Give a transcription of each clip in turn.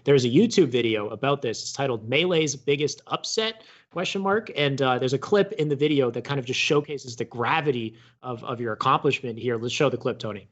There's a YouTube video about this. It's titled Melee's Biggest Upset, ? And there's a clip in the video that kind of just showcases the gravity of your accomplishment here. Let's show the clip, Tony.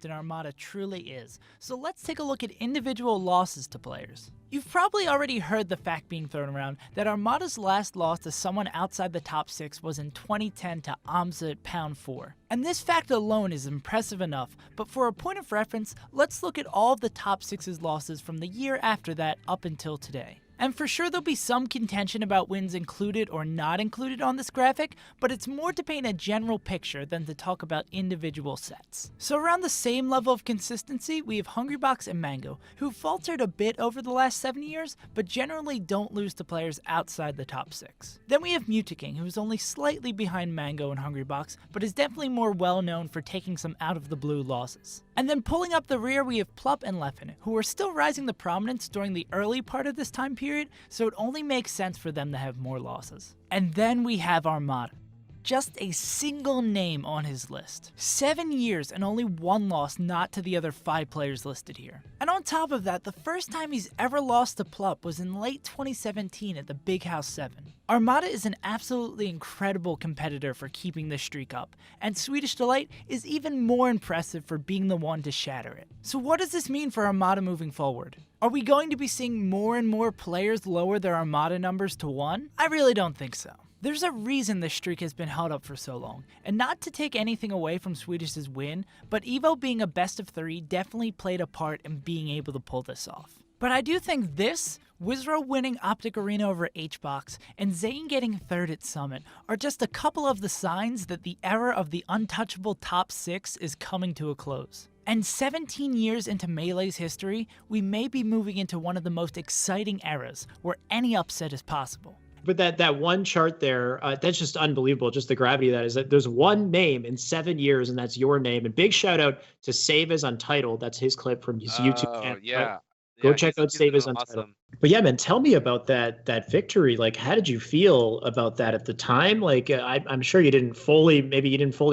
In Armada truly is. So let's take a look at individual losses to players. You've probably already heard the fact being thrown around that Armada's last loss to someone outside the top 6 was in 2010 to Amza at Pound 4. And this fact alone is impressive enough, but for a point of reference, let's look at all of the top 6's losses from the year after that up until today. And for sure there'll be some contention about wins included or not included on this graphic, but it's more to paint a general picture than to talk about individual sets. So around the same level of consistency, we have Hungrybox and Mango, who faltered a bit over the last 7 years, but generally don't lose to players outside the top 6. Then we have Mutaking, who's only slightly behind Mango and Hungrybox, but is definitely more well known for taking some out of the blue losses. And then pulling up the rear, we have Plup and Leffen, who are still rising to prominence during the early part of this time period, so it only makes sense for them to have more losses. And then we have Armada. Just a single name on his list. 7 years and only 1 loss, not to the other 5 players listed here. And on top of that, the first time he's ever lost to Plup was in late 2017 at the Big House 7. Armada is an absolutely incredible competitor for keeping this streak up, and Swedish Delight is even more impressive for being the one to shatter it. So what does this mean for Armada moving forward? Are we going to be seeing more and more players lower their Armada numbers to 1? I really don't think so. There's a reason this streak has been held up for so long, and not to take anything away from Swedish's win, but Evo being a best of 3 definitely played a part in being able to pull this off. But I do think this, Wizro winning Optic Arena over HBox, and Zane getting 3rd at Summit are just a couple of the signs that the era of the untouchable top 6 is coming to a close. And 17 years into Melee's history, we may be moving into one of the most exciting eras where any upset is possible. But that one chart there, that's just unbelievable. Just the gravity of that is that there's one name in 7 years, and that's your name. And big shout out to Save as Untitled. That's his clip from his YouTube channel. Yeah. Go check out Save as Untitled. Awesome. But yeah, man, tell me about that victory. Like, how did you feel about that at the time? Like, I'm sure you didn't fully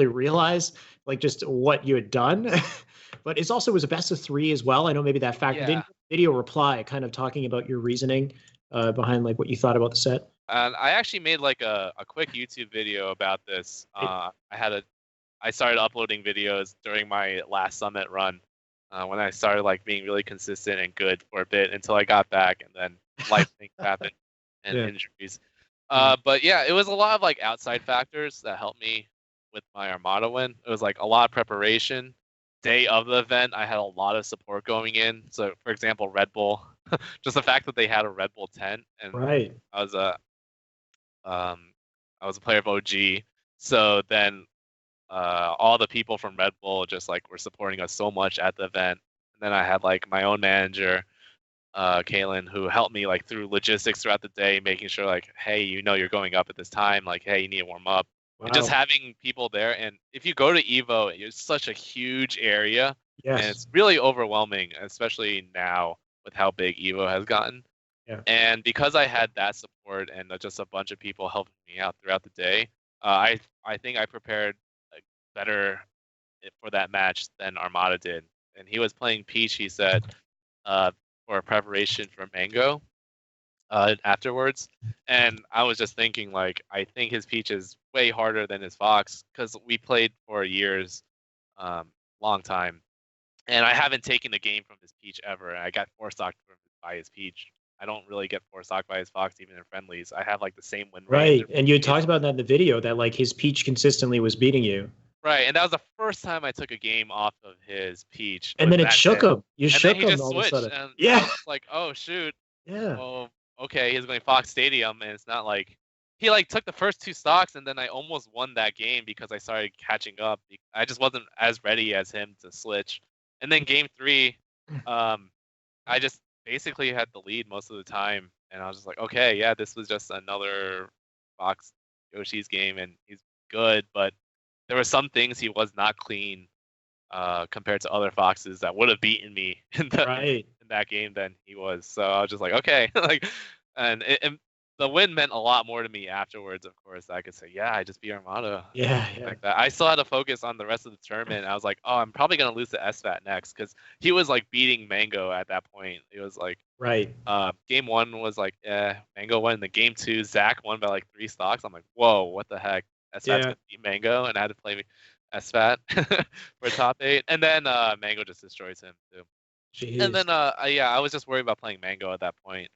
realize like just what you had done. But it also was a best of 3 as well. I know maybe that fact didn't video reply, kind of talking about your reasoning behind like what you thought about the set. And I actually made like a quick YouTube video about this. I started uploading videos during my last Summit run when I started like being really consistent and good for a bit until I got back, and then life things happened and injuries. But yeah, it was a lot of like outside factors that helped me with my Armada win. It was like a lot of preparation. Day of the event, I had a lot of support going in. So, for example, Red Bull, just the fact that they had a Red Bull tent, and I was a player of OG. So then, all the people from Red Bull just like were supporting us so much at the event. And then I had like my own manager, Kaylin, who helped me like through logistics throughout the day, making sure like, hey, you're going up at this time. Like, hey, you need to warm up. Wow. And just having people there, and if you go to Evo, it's such a huge area, and it's really overwhelming, especially now with how big Evo has gotten. Yeah. And because I had that support and just a bunch of people helping me out throughout the day, I think I prepared like, better for that match than Armada did. And he was playing Peach, he said, for preparation for Mango afterwards. And I was just thinking, like, I think his Peach is way harder than his Fox, because we played for years, long time, and I haven't taken a game from his Peach ever. And I got 4-stocked by his Peach. I don't really get 4-stocked by his Fox even in friendlies. I have like the same win rate. Right, and you talked about that in the video, that like his Peach consistently was beating you. Right, and that was the first time I took a game off of his Peach. And then it shook him. You shook him all of a sudden. And I was like, oh shoot. Yeah. Well, okay, he's going Fox Stadium, and it's not like he like took the first 2 stocks, and then I almost won that game because I started catching up. I just wasn't as ready as him to switch. And then game 3, I just basically had the lead most of the time, and I was just like, okay, yeah, this was just another Fox Yoshi's game, and he's good, but there were some things he was not clean compared to other Foxes that would have beaten me in that game than he was. So I was just like, okay, like, and the win meant a lot more to me afterwards. Of course, I could say, yeah, I just beat Armada. Yeah, Like that. I still had to focus on the rest of the tournament. I was like, oh, I'm probably gonna lose to SFAT next because he was like beating Mango at that point. It was like, right. Game 1 was like, Mango won. The game 2, Zach won by like 3 stocks. I'm like, whoa, what the heck? SFAT's gonna beat Mango, and I had to play SFAT for top 8, and then Mango just destroys him too. Jeez. And then I was just worried about playing Mango at that point.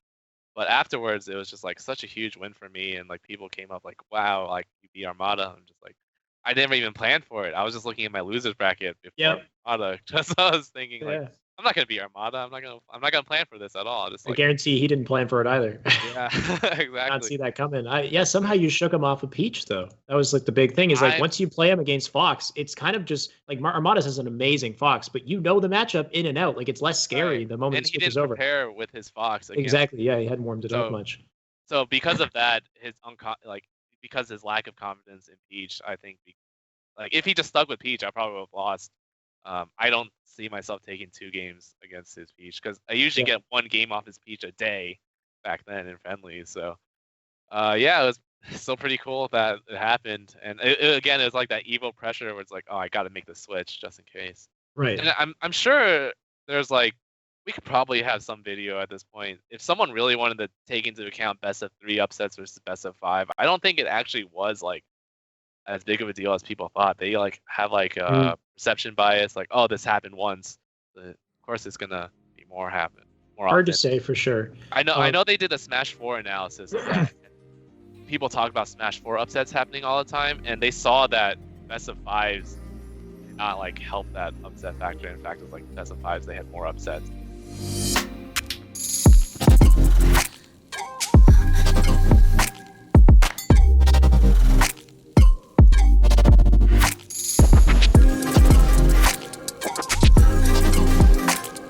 But afterwards, it was just like such a huge win for me, and like people came up like, "Wow, like you beat Armada." I'm just like, I never even planned for it. I was just looking at my losers bracket before Armada, just I was thinking like, I'm not gonna beat Armada. I'm not gonna plan for this at all. Just I guarantee he didn't plan for it either. Yeah, exactly. Not see that coming. Somehow you shook him off of Peach though. That was like the big thing. Is like once you play him against Fox, it's kind of just like Armada has an amazing Fox, but you know the matchup in and out. Like it's less scary the moment it switches over. And he didn't prepare with his Fox. Exactly. Yeah, he hadn't warmed it up much. So because of that, because his lack of confidence in Peach, I think like if he just stuck with Peach, I probably would have lost. I don't see myself taking 2 games against his Peach because I usually get 1 game off his Peach a day back then in friendly. So, it was still pretty cool that it happened. And again, it was like that evil pressure where it's like, oh, I got to make the switch just in case. Right. And I'm sure there's like, we could probably have some video at this point. If someone really wanted to take into account best of 3 upsets versus best of 5, I don't think it actually was like as big of a deal as people thought. They like have like perception bias, like, oh, this happened once. Of course, it's gonna be more happen. More hard often. To say for sure. I know they did a Smash 4 analysis of that. People talk about Smash 4 upsets happening all the time, and they saw that best of 5s did not like help that upset factor. In fact, it was like best of 5s they had more upsets.